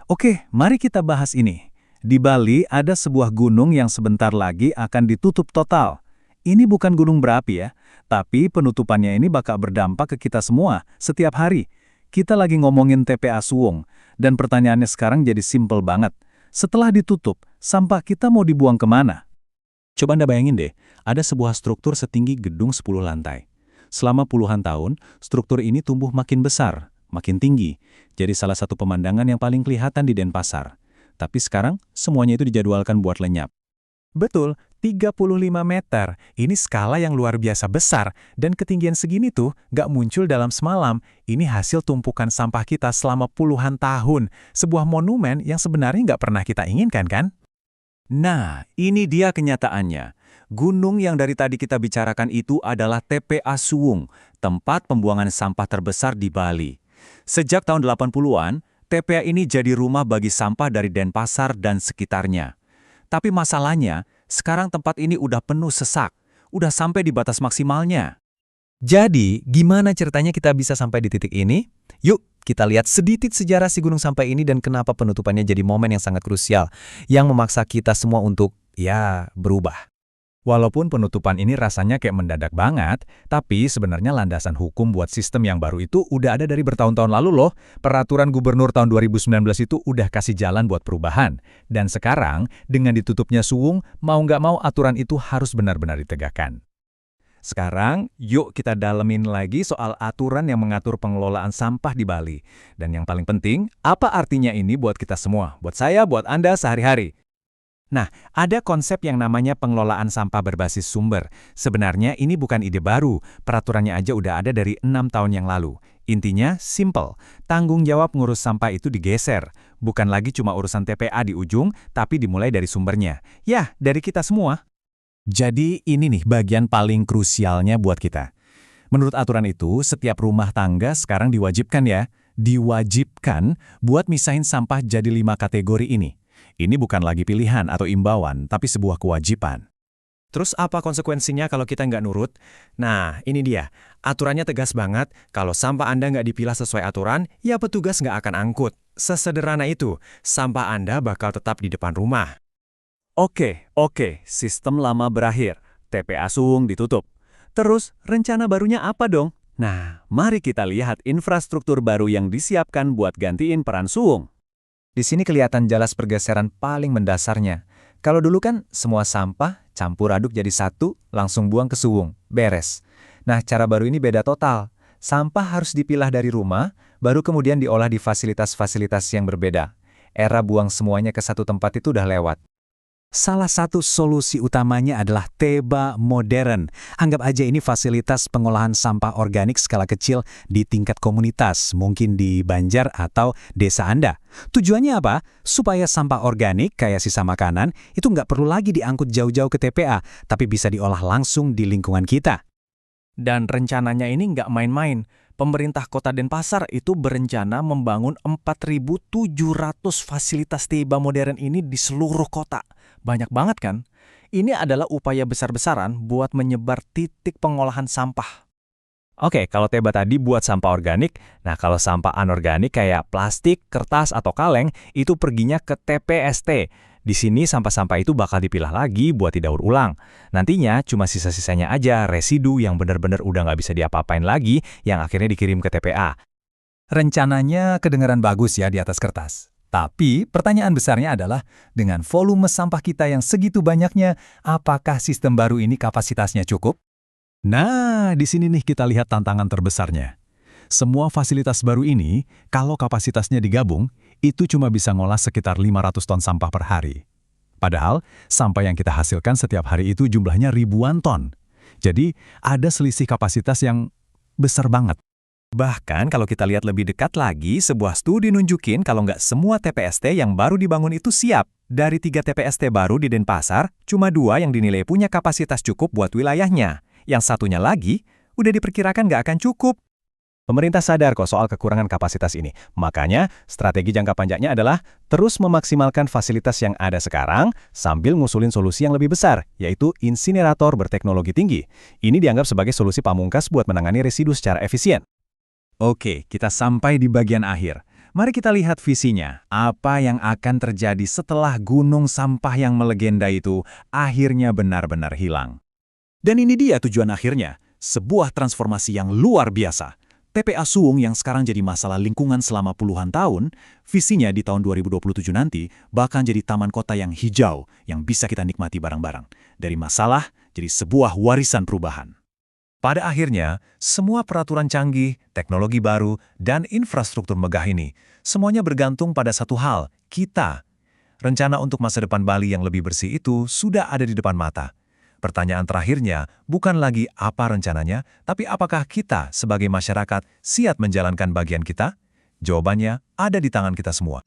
Oke, mari kita bahas ini. Di Bali ada sebuah gunung yang sebentar lagi akan ditutup total. Ini bukan gunung berapi ya, tapi penutupannya ini bakal berdampak ke kita semua setiap hari. Kita lagi ngomongin TPA Suwung, dan pertanyaannya sekarang jadi simpel banget. Setelah ditutup, sampah kita mau dibuang kemana? Coba Anda bayangin deh, ada sebuah struktur setinggi gedung 10 lantai. Selama puluhan tahun, struktur ini tumbuh makin besar, makin tinggi, jadi salah satu pemandangan yang paling kelihatan di Denpasar. Tapi sekarang, semuanya itu dijadwalkan buat lenyap. Betul, 35 meter. Ini skala yang luar biasa besar, dan ketinggian segini tuh nggak muncul dalam semalam. Ini hasil tumpukan sampah kita selama puluhan tahun. Sebuah monumen yang sebenarnya nggak pernah kita inginkan, kan? Nah, ini dia kenyataannya. Gunung yang dari tadi kita bicarakan itu adalah TPA Suwung, tempat pembuangan sampah terbesar di Bali. Sejak tahun 80-an, TPA ini jadi rumah bagi sampah dari Denpasar dan sekitarnya. Tapi masalahnya, sekarang tempat ini udah penuh sesak, udah sampai di batas maksimalnya. Jadi, gimana ceritanya kita bisa sampai di titik ini? Yuk, kita lihat sedikit sejarah si gunung sampah ini dan kenapa penutupannya jadi momen yang sangat krusial, yang memaksa kita semua untuk, berubah. Walaupun penutupan ini rasanya kayak mendadak banget, tapi sebenarnya landasan hukum buat sistem yang baru itu udah ada dari bertahun-tahun lalu loh. Peraturan gubernur tahun 2019 itu udah kasih jalan buat perubahan. Dan sekarang, dengan ditutupnya Suwung, mau nggak mau aturan itu harus benar-benar ditegakkan. Sekarang, yuk kita dalemin lagi soal aturan yang mengatur pengelolaan sampah di Bali. Dan yang paling penting, apa artinya ini buat kita semua? Buat saya, buat Anda sehari-hari. Nah, ada konsep yang namanya pengelolaan sampah berbasis sumber. Sebenarnya ini bukan ide baru, peraturannya aja udah ada dari 6 tahun yang lalu. Intinya, simple. Tanggung jawab ngurus sampah itu digeser. Bukan lagi cuma urusan TPA di ujung, tapi dimulai dari sumbernya. Ya, dari kita semua. Jadi ini nih bagian paling krusialnya buat kita. Menurut aturan itu, setiap rumah tangga sekarang diwajibkan buat misahin sampah jadi 5 kategori ini. Ini bukan lagi pilihan atau imbauan, tapi sebuah kewajiban. Terus apa konsekuensinya kalau kita nggak nurut? Nah, ini dia. Aturannya tegas banget. Kalau sampah Anda nggak dipilah sesuai aturan, ya petugas nggak akan angkut. Sesederhana itu, sampah Anda bakal tetap di depan rumah. Oke, sistem lama berakhir. TPA Suwung ditutup. Terus, rencana barunya apa dong? Nah, mari kita lihat infrastruktur baru yang disiapkan buat gantiin peran Suwung. Di sini kelihatan jelas pergeseran paling mendasarnya. Kalau dulu kan semua sampah campur aduk jadi satu, langsung buang ke Suwung, beres. Nah, cara baru ini beda total. Sampah harus dipilah dari rumah, baru kemudian diolah di fasilitas-fasilitas yang berbeda. Era buang semuanya ke satu tempat itu udah lewat. Salah satu solusi utamanya adalah TEBA modern. Anggap aja ini fasilitas pengolahan sampah organik skala kecil di tingkat komunitas, mungkin di Banjar atau desa Anda. Tujuannya apa? Supaya sampah organik kayak sisa makanan itu nggak perlu lagi diangkut jauh-jauh ke TPA, tapi bisa diolah langsung di lingkungan kita. Dan rencananya ini nggak main-main. Pemerintah Kota Denpasar itu berencana membangun 4.700 fasilitas TEBA modern ini di seluruh kota. Banyak banget kan? Ini adalah upaya besar-besaran buat menyebar titik pengolahan sampah. Oke, kalau TEBA tadi buat sampah organik, nah kalau sampah anorganik kayak plastik, kertas, atau kaleng, itu perginya ke TPST. Di sini sampah-sampah itu bakal dipilah lagi buat didaur ulang. Nantinya cuma sisa-sisanya aja residu yang benar-benar udah nggak bisa diapa-apain lagi yang akhirnya dikirim ke TPA. Rencananya kedengaran bagus ya di atas kertas. Tapi pertanyaan besarnya adalah, dengan volume sampah kita yang segitu banyaknya, apakah sistem baru ini kapasitasnya cukup? Nah, di sini nih kita lihat tantangan terbesarnya. Semua fasilitas baru ini, kalau kapasitasnya digabung, itu cuma bisa ngolah sekitar 500 ton sampah per hari. Padahal, sampah yang kita hasilkan setiap hari itu jumlahnya ribuan ton. Jadi, ada selisih kapasitas yang besar banget. Bahkan kalau kita lihat lebih dekat lagi, sebuah studi nunjukin kalau nggak semua TPST yang baru dibangun itu siap. Dari 3 TPST baru di Denpasar, cuma 2 yang dinilai punya kapasitas cukup buat wilayahnya. Yang satunya lagi, udah diperkirakan nggak akan cukup. Pemerintah sadar kok soal kekurangan kapasitas ini. Makanya, strategi jangka panjangnya adalah terus memaksimalkan fasilitas yang ada sekarang sambil ngusulin solusi yang lebih besar, yaitu insinerator berteknologi tinggi. Ini dianggap sebagai solusi pamungkas buat menangani residu secara efisien. Oke, kita sampai di bagian akhir. Mari kita lihat visinya. Apa yang akan terjadi setelah gunung sampah yang melegenda itu akhirnya benar-benar hilang. Dan ini dia tujuan akhirnya, sebuah transformasi yang luar biasa. TPA Suwung yang sekarang jadi masalah lingkungan selama puluhan tahun, visinya di tahun 2027 nanti bahkan jadi taman kota yang hijau yang bisa kita nikmati bareng-bareng. Dari masalah jadi sebuah warisan perubahan. Pada akhirnya, semua peraturan canggih, teknologi baru, dan infrastruktur megah ini, semuanya bergantung pada satu hal, kita. Rencana untuk masa depan Bali yang lebih bersih itu sudah ada di depan mata. Pertanyaan terakhirnya bukan lagi apa rencananya, tapi apakah kita sebagai masyarakat siap menjalankan bagian kita? Jawabannya ada di tangan kita semua.